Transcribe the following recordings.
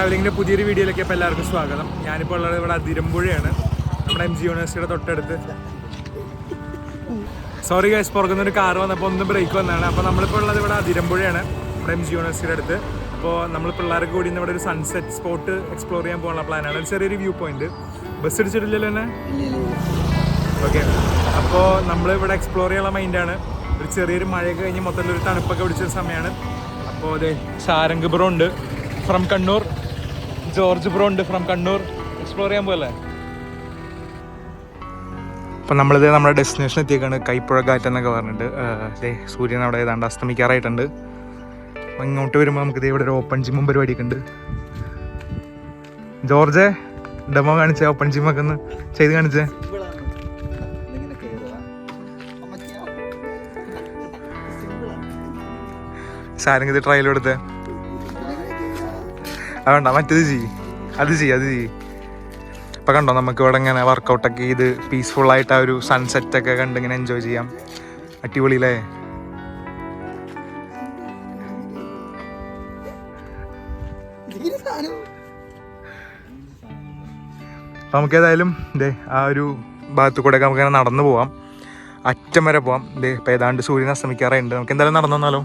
ട്രാവലിങ്ങിൻ്റെ പുതിയൊരു വീഡിയോയിലേക്ക് ഇപ്പോൾ എല്ലാവർക്കും സ്വാഗതം. ഞാനിപ്പോൾ ഉള്ളത് ഇവിടെ അതിരമ്പുഴയാണ്, നമ്മുടെ MG യൂണിവേഴ്സിറ്റിയുടെ തൊട്ടടുത്ത്. സോറി ഗൈസ്, പുറകുന്നൊരു കാർ വന്നപ്പോൾ ഒന്ന് ബ്രേക്ക് വന്നതാണ്. അപ്പോൾ നമ്മളിപ്പോൾ ഉള്ളത് ഇവിടെ അതിരമ്പുഴയാണ്, നമ്മുടെ MG യൂണിവേഴ്സിറ്റിയുടെ അടുത്ത്. അപ്പോൾ നമ്മൾ പിള്ളേർക്ക് കൂടി ഇവിടെ ഒരു സൺസെറ്റ് സ്പോട്ട് എക്സ്പ്ലോർ ചെയ്യാൻ പോകാനുള്ള പ്ലാനാണ്. ഒരു ചെറിയൊരു വ്യൂ പോയിന്റ്. ബസ് അടിച്ചിട്ടില്ലല്ലോ തന്നെ? ഓക്കെ, അപ്പോൾ നമ്മളിവിടെ എക്സ്പ്ലോർ ചെയ്യാനുള്ള മൈൻഡാണ്. ഒരു ചെറിയൊരു മഴയൊക്കെ കഴിഞ്ഞ് മൊത്തത്തിലൊരു തണുപ്പൊക്കെ പിടിച്ചൊരു സമയമാണ്. അപ്പോൾ അതെ, സാരംഗ് ബ്രോ ഉണ്ട് ഫ്രം കണ്ണൂർ, ജോർജ് ബ്രോ ഉണ്ട് ഫ്രം കണ്ണൂർ. എക്സ്പ്ലോർ ചെയ്യാൻ പോകല്ലേ? അപ്പം നമ്മളിത് നമ്മുടെ ഡെസ്റ്റിനേഷൻ എത്തിയേക്കാണ്, കൈപ്പുഴ കാറ്റ് എന്നൊക്കെ പറഞ്ഞിട്ട്. സൂര്യൻ അവിടെ ഏതാണ്ട് അസ്തമിക്കാറായിട്ടുണ്ട്. അപ്പം ഇങ്ങോട്ട് വരുമ്പോൾ നമുക്കിത് ഇവിടെ ഒരു ഓപ്പൺ ജിമ്മും പരിപാടിയൊക്കെ ഉണ്ട്. ജോർജ് ഡെമോ കാണിച്ചേ, ഓപ്പൺ ജിമ്മൊക്കെ ഒന്ന് ചെയ്ത് കാണിച്ചേ. സാരംഗ് ഇത് ട്രയൽ കൊടുത്തേ. അതുകൊണ്ടാ മറ്റേത് അത് ചെയ്യ്. ഇപ്പം കണ്ടോ, നമുക്ക് ഇവിടെ ഇങ്ങനെ വർക്കൗട്ടൊക്കെ ചെയ്ത് പീസ്ഫുള്ളായിട്ട് ആ ഒരു സൺസെറ്റൊക്കെ കണ്ട് ഇങ്ങനെ എൻജോയ് ചെയ്യാം. അടിപൊളിയില്ലേ? അപ്പം നമുക്ക് ഏതായാലും ഇതേ ആ ഒരു ഭാഗത്തു കൂടെയൊക്കെ നമുക്ക് ഇങ്ങനെ നടന്നു പോവാം, അറ്റം വരെ പോവാം. ഇതേ ഇപ്പം ഏതാണ്ട് സൂര്യൻ അസ്തമിക്കാറുണ്ട്. നമുക്ക് എന്തായാലും നടന്നു വന്നാലോ?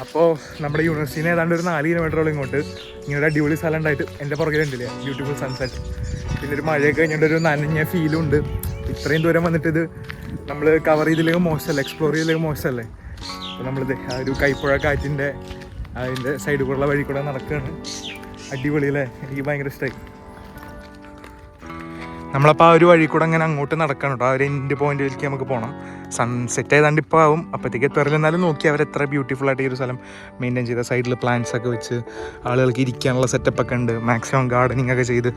അപ്പോൾ നമ്മുടെ യൂണിവേഴ്സിറ്റിന് ഏതാണ്ട് ഒരു 4 കിലോമീറ്ററോളം ഇങ്ങോട്ട് ഇങ്ങനെ അടിപൊളി സ്ഥലം ഉണ്ടായിട്ട് എൻ്റെ പുറകിലുണ്ടല്ലേ ബ്യൂട്ടിഫുൾ സൺസെറ്റ്. പിന്നെ ഒരു മഴയൊക്കെ കഴിഞ്ഞിട്ടൊരു നനഞ്ഞ ഫീലും ഉണ്ട്. ഇത്രയും ദൂരം വന്നിട്ട് ഇത് നമ്മൾ കവർ ചെയ്തില്ലെങ്കിൽ മോശമല്ലേ, എക്സ്പ്ലോർ ചെയ്തില്ലെങ്കിൽ മോശമല്ലേ? അപ്പോൾ നമ്മളിത് ആ ഒരു കൈപ്പുഴ കാറ്റിൻ്റെ അതിൻ്റെ സൈഡിൽ കൂടെയുള്ള വഴി കൂടെ നടക്കുകയാണ്. അടിപൊളി അല്ലേ? എനിക്ക് ഭയങ്കര ഇഷ്ടമായി. നമ്മളപ്പോൾ ആ ഒരു വഴി കൂടെ അങ്ങനെ അങ്ങോട്ട് നടക്കണം കേട്ടോ. ആ ഒരു എൻഡ് പോയിന്റിലേക്ക് നമുക്ക് പോകണം. സൺസെറ്റ് ഏതാണ്ട് ഇപ്പോൾ ആവും, അപ്പോഴത്തേക്ക് എത്രയില്ലെന്നാലും നോക്കി അവർ എത്ര ബ്യൂട്ടിഫുൾ ആയിട്ട് ഈ ഒരു സ്ഥലം മെയിൻറ്റെയിൻ ചെയ്ത. സൈഡിൽ പ്ലാന്റ്സ് ഒക്കെ വെച്ച് ആളുകൾക്ക് ഇരിക്കാനുള്ള സെറ്റപ്പൊക്കെ ഉണ്ട്. മാക്സിമം ഗാർഡനിങ് ഒക്കെ ചെയ്ത്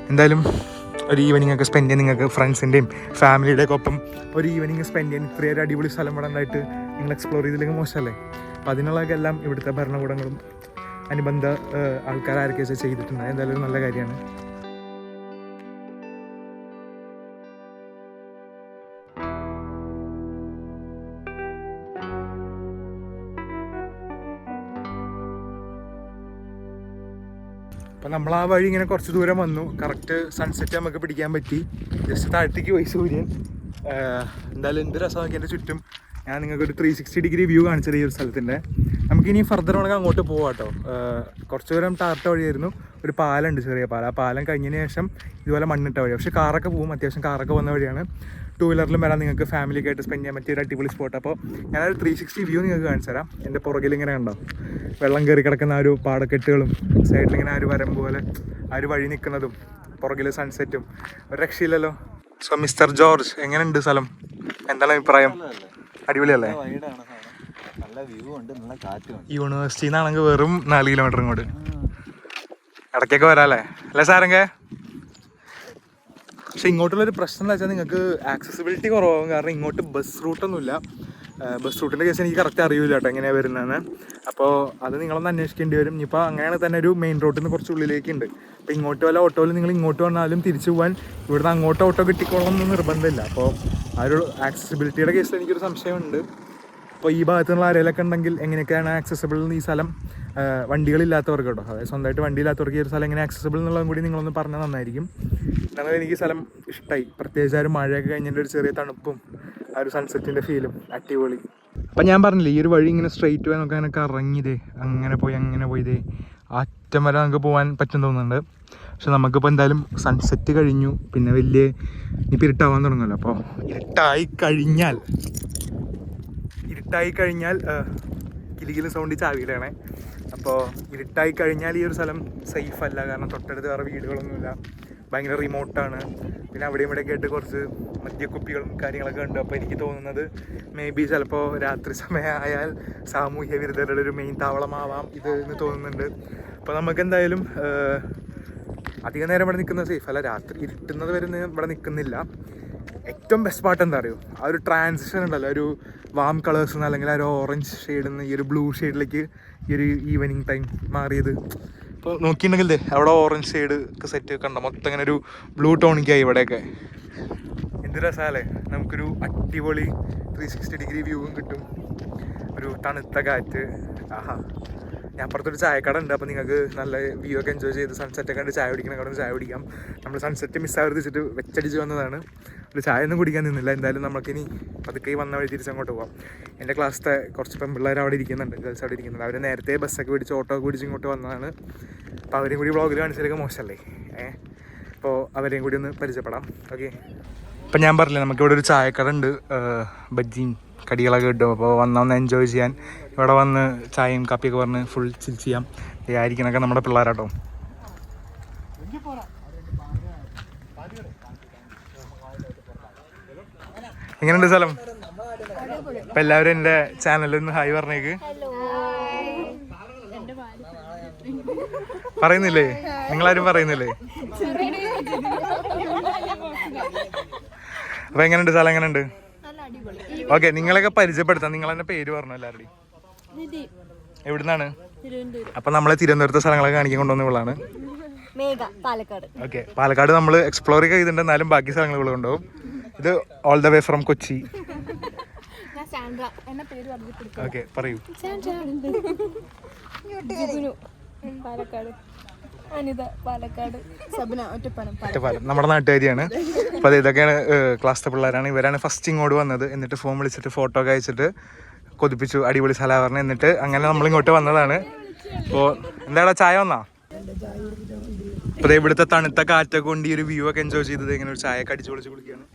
എന്തായാലും ഒരു ഈവനിങ് ഒക്കെ സ്പെൻഡ് ചെയ്യാൻ നിങ്ങൾക്ക് ഫ്രണ്ട്സിൻ്റെയും ഫാമിലിയുടെയൊക്കെ ഒപ്പം ഒരു ഈവനിങ് സ്പെൻഡ് ചെയ്യാൻ ഇത്രയൊരു അടിപൊളി സ്ഥലം ഇവിടെ ഉണ്ടായിട്ട് നിങ്ങൾ എക്സ്പ്ലോർ ചെയ്തില്ലെങ്കിൽ മോശമല്ലേ? അപ്പോൾ അതിനുള്ളതൊക്കെ എല്ലാം ഇവിടുത്തെ ഭരണകൂടങ്ങളും അനുബന്ധ ആൾക്കാരൊക്കെ ചെയ്തിട്ടുണ്ട്. എന്തായാലും ഒരു നല്ല കാര്യമാണ്. അപ്പം നമ്മൾ ആ വഴി ഇങ്ങനെ കുറച്ച് ദൂരം വന്നു. കറക്റ്റ് സൺസെറ്റ് നമുക്ക് പിടിക്കാൻ പറ്റി. ജസ്റ്റ് താഴത്തേക്ക് പോയി സൂര്യൻ. എന്തായാലും എന്ത് രസമാക്കി എൻ്റെ ചുറ്റും. ഞാൻ നിങ്ങൾക്കൊരു 360 ഡിഗ്രി വ്യൂ കാണിച്ചത് ഈ ഒരു സ്ഥലത്തിൻ്റെ. നമുക്കിനി ഫർദർ വേണമെങ്കിൽ അങ്ങോട്ട് പോകാം കേട്ടോ. കുറച്ച് ദൂരം ടാർട്ട വഴിയായിരുന്നു. ഒരു പാലമുണ്ട്, ചെറിയ പാലം. ആ പാലം കഴിഞ്ഞതിന് ശേഷം ഇതുപോലെ മണ്ണിട്ട വഴി. പക്ഷേ കാറൊക്കെ പോകും, അത്യാവശ്യം കാറൊക്കെ വന്ന വഴിയാണ്. 2 വീലറിലും വരാൻ നിങ്ങൾക്ക് ഫാമിലിയൊക്കെ ആയിട്ട് സ്പെൻഡ് ചെയ്യാൻ പറ്റിയ ഒരു അടിപൊളി സ്പോട്ട്. അപ്പോൾ ഞാനൊരു 360 വ്യൂ നിങ്ങൾക്ക് കാണിച്ചു തരാം. എൻ്റെ പുറകിൽ ഇങ്ങനെ കണ്ടോ വെള്ളം കയറി കിടക്കുന്ന ആ ഒരു പാടക്കെട്ടുകളും സൈഡിലിങ്ങനെ ആ ഒരു വരം പോലെ ആ ഒരു വഴി നിൽക്കുന്നതും പുറകിൽ സൺസെറ്റും ഒരു രക്ഷയില്ലല്ലോ. സോ മിസ്റ്റർ ജോർജ്, എങ്ങനെയുണ്ട് സ്ഥലം? എന്താണ് അഭിപ്രായം? അടിപൊളിയല്ലേ? യൂണിവേഴ്സിറ്റിയിൽ നിന്നാണെങ്കിൽ വെറും 4 കിലോമീറ്റർ ഇങ്ങോട്ട്. ഇടയ്ക്കൊക്കെ വരാല്ലേ അല്ലേ സാരംഗേ? പക്ഷെ ഇങ്ങോട്ടുള്ളൊരു പ്രശ്നം എന്താ വെച്ചാൽ നിങ്ങൾക്ക് ആക്സസിബിലിറ്റി കുറവാകും. കാരണം ഇങ്ങോട്ട് ബസ് റൂട്ടൊന്നുമില്ല. ബസ് റൂട്ടിൻ്റെ കേസ് എനിക്ക് കറക്റ്റ് അറിയില്ല കേട്ടോ എങ്ങനെയാണ് വരുന്നതെന്ന്. അപ്പോൾ അത് നിങ്ങളൊന്ന് അന്വേഷിക്കേണ്ടി വരും. ഇനിയിപ്പോൾ അങ്ങനെയാണ് തന്നെ ഒരു മെയിൻ റോഡിൽ നിന്ന് കുറച്ച് ഉള്ളിലേക്കുണ്ട്. അപ്പോൾ ഇങ്ങോട്ട് വല്ല ഓട്ടോയിൽ നിങ്ങൾ ഇങ്ങോട്ട് വന്നാലും തിരിച്ചു പോകാൻ ഇവിടുന്ന് അങ്ങോട്ട് ഓട്ടോ കിട്ടിക്കോളണമെന്ന് നിർബന്ധമില്ല. അപ്പോൾ ആ ഒരു ആക്സസിബിലിറ്റിയുടെ കേസിൽ എനിക്കൊരു സംശയമുണ്ട്. അപ്പോൾ ഈ ഭാഗത്തു നിന്നുള്ള ആരെയൊക്കെ ഉണ്ടെങ്കിൽ എങ്ങനെയൊക്കെയാണ് ആക്സസിബിൾ ഈ സ്ഥലം വണ്ടികളില്ലാത്തവർക്ക് കേട്ടോ, അതായത് സ്വന്തമായിട്ട് വണ്ടിയില്ലാത്തവർക്ക് ഈ ഒരു സ്ഥലം എങ്ങനെ ആക്സസിബിൾ എന്നുള്ളതും കൂടി നിങ്ങളൊന്ന് പറഞ്ഞാൽ നന്നായിരിക്കും. എന്നാലും എനിക്ക് സ്ഥലം ഇഷ്ടമായി. പ്രത്യേകിച്ച് ആ ഒരു മഴയൊക്കെ കഴിഞ്ഞിട്ട് ഒരു ചെറിയ തണുപ്പും ആ ഒരു സൺസെറ്റിൻ്റെ ഫീലും അടിപൊളി. അപ്പം ഞാൻ പറഞ്ഞില്ലേ ഈ ഒരു വഴി ഇങ്ങനെ സ്ട്രെയിറ്റ് പോയി നമുക്ക് അങ്ങനെ കറങ്ങിയതേ അങ്ങനെ പോയി അറ്റം വരെ നമുക്ക് പോകാൻ പറ്റും തോന്നുന്നുണ്ട്. പക്ഷെ നമുക്കിപ്പോൾ എന്തായാലും സൺസെറ്റ് കഴിഞ്ഞു, പിന്നെ വലിയ ഇനിയിപ്പോൾ ഇരുട്ടാവാൻ തുടങ്ങുമല്ലോ. അപ്പോൾ ഇരുട്ടായി കഴിഞ്ഞാൽ കിലികിലും സൗണ്ട് ചാവിയിലാണ്. അപ്പോൾ ഇരുട്ടായി കഴിഞ്ഞാൽ ഈ ഒരു സ്ഥലം സേഫ് അല്ല. കാരണം തൊട്ടടുത്ത് വേറെ വീടുകളൊന്നുമില്ല, ഭയങ്കര റിമോട്ടാണ്. പിന്നെ അവിടെയും ഇവിടെയൊക്കെ ആയിട്ട് കുറച്ച് മദ്യക്കുപ്പികളും കാര്യങ്ങളൊക്കെ ഉണ്ട്. അപ്പോൾ എനിക്ക് തോന്നുന്നത് മേ ബി ചിലപ്പോൾ രാത്രി സമയമായാൽ സാമൂഹ്യ വിരുദ്ധരുടെ ഒരു മെയിൻ താവളമാവാം ഇത് എന്ന് തോന്നുന്നുണ്ട്. അപ്പോൾ നമുക്ക് എന്തായാലും അധികം നേരം ഇവിടെ നിൽക്കുന്നത് സേഫ് അല്ല. രാത്രി ഇരുട്ടുന്നത് വരെ ഇവിടെ നിൽക്കുന്നില്ല. ഏറ്റവും ബെസ്റ്റ് പാർട്ട് എന്താ അറിയോ, ആ ഒരു ട്രാൻസിഷൻ ഉണ്ടല്ലോ, ഒരു വാം കളേഴ്സ് നിന്ന് അല്ലെങ്കിൽ ആ ഒരു ഓറഞ്ച് ഷെയ്ഡിൽ നിന്ന് ഈ ഒരു ബ്ലൂ ഷെയ്ഡിലേക്ക് ഈ ഒരു ഈവനിങ് ടൈം മാറിയത്. ഇപ്പോൾ നോക്കിയിട്ടുണ്ടെങ്കിൽ അവിടെ ഓറഞ്ച് ഷെയ്ഡ് ഒക്കെ സെറ്റ് കണ്ട മൊത്തം ഇങ്ങനെ ഒരു ബ്ലൂ ടോണിക്കായി ഇവിടെയൊക്കെ. എന്ത് രസമല്ലേ? നമുക്കൊരു അടിപൊളി 360 ഡിഗ്രി വ്യൂവും കിട്ടും, ഒരു തണുത്ത കാറ്റ്. ആഹാ, ഞാൻ അപ്പുറത്തൊരു ചായക്കട ഉണ്ട്. അപ്പോൾ നിങ്ങൾക്ക് നല്ല വ്യൂ ഒക്കെ എൻജോയ് ചെയ്ത് സൺസെറ്റൊക്കെ കണ്ട് ചായ കുടിക്കണം, കടന്ന് ചായ കുടിക്കാം. നമ്മൾ സൺസെറ്റ് മിസ്സാവരുത് വെച്ചിട്ട് വെച്ചടിച്ച് വന്നതാണ്. ഒരു ചായ ഒന്നും കുടിക്കാൻ നിന്നില്ല. എന്തായാലും നമുക്കിനി പതുക്കെ വന്ന വഴി തിരിച്ചങ്ങോട്ട് പോകാം. എൻ്റെ ക്ലാസ്സിലെ കുറച്ച് പെൺപിള്ളേർ അവിടെ ഇരിക്കുന്നുണ്ട്, ഗേൾസ് അവിടെ ഇരിക്കുന്നുണ്ട്. അവർ നേരത്തെ ബസ്സൊക്കെ പിടിച്ച് ഓട്ടോ ഒക്കെ പിടിച്ച് ഇങ്ങോട്ട് വന്നതാണ്. അപ്പോൾ അവരെയും കൂടി വ്ളോഗിൽ കാണിച്ചതൊക്കെ മോശമല്ലേ? അപ്പോൾ അവരെയും കൂടി ഒന്ന് പരിചയപ്പെടാം. ഓക്കെ, ഇപ്പം ഞാൻ പറഞ്ഞില്ലേ നമുക്കിവിടെ ഒരു ചായക്കട ഉണ്ട്, ബജ്ജിയും കടികളൊക്കെ കിട്ടും. അപ്പോൾ വന്നൊന്ന് എൻജോയ് ചെയ്യാൻ ഇവിടെ വന്ന് ചായയും കാപ്പിയൊക്കെ പറഞ്ഞ് ഫുൾ ചിൽ ചെയ്യാം. ആയിരിക്കണൊക്കെ നമ്മുടെ പിള്ളേരാട്ടോ. എങ്ങനെയുണ്ട് സ്ഥലം? അപ്പം എല്ലാവരും എൻ്റെ ചാനലിൽ ഒന്ന് ഹായ് പറഞ്ഞേക്ക്. പറയുന്നില്ലേ? നിങ്ങളാരും പറയുന്നില്ലേ? അപ്പം എങ്ങനെയുണ്ട് സ്ഥലം? എങ്ങനെയുണ്ട്? ഓക്കെ, നിങ്ങളൊക്കെ പരിചയപ്പെടുത്താം. നിങ്ങൾ തന്നെ പേര് പറഞ്ഞു എല്ലാവരുടെയും. എവിടുന്നാണ്? അപ്പൊ നമ്മളെ തിരുവനന്തപുരത്തെ സ്ഥലങ്ങളൊക്കെ കാണിക്കാൻ കൊണ്ടുവന്നവളാണ്. ഓക്കെ, പാലക്കാട് നമ്മൾ എക്സ്പ്ലോർ ചെയ്തിട്ടുണ്ട്, എന്നാലും ബാക്കി സ്ഥലങ്ങൾ കൊണ്ടുപോകും. ഇത് all the way from Kochi. Okay, പറയൂ. ഒറ്റപ്പാലം നമ്മുടെ നാട്ടുകാരിയാണ്. അപ്പൊ അത് ഇതൊക്കെയാണ് ക്ലാസ്സിലെ പിള്ളേരാണ്. ഇവരാണ് ഫസ്റ്റ് ഇങ്ങോട്ട് വന്നത്. എന്നിട്ട് ഫോൺ വിളിച്ചിട്ട് ഫോട്ടോ ഒക്കെ അയച്ചിട്ട് കൊതിപ്പിച്ചു, അടിപൊളി സ്ഥലം പറഞ്ഞ്. എന്നിട്ട് അങ്ങനെ നമ്മളിങ്ങോട്ട് വന്നതാണ്. അപ്പോൾ എന്താടാ ചായ വന്നാ? അപ്പോൾ ഇവിടുത്തെ തണുത്ത കാറ്റൊക്കെ കൊണ്ട് ഈ ഒരു വ്യൂ ഒക്കെ എൻജോയ് ചെയ്തത് ഇങ്ങനെ ഒരു ചായ ഒക്കെ അടിച്ചു പൊളിച്ച് കുടിക്കുകയാണ്.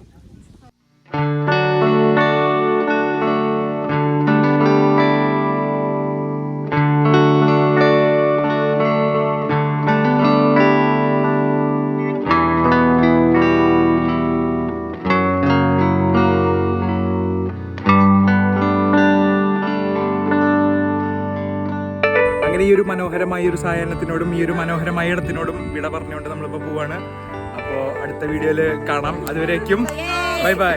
ഈ ഒരു മനോഹരമായ ഒരു സായാഹ്നത്തിനോടും ഈ ഒരു മനോഹരമായ ഇടത്തിനോടും വിട പറഞ്ഞുകൊണ്ട് നമ്മളിപ്പോൾ പോവാണ്. അപ്പോൾ അടുത്ത വീഡിയോയിൽ കാണാം. അതുവരേക്കും ബൈ ബൈ.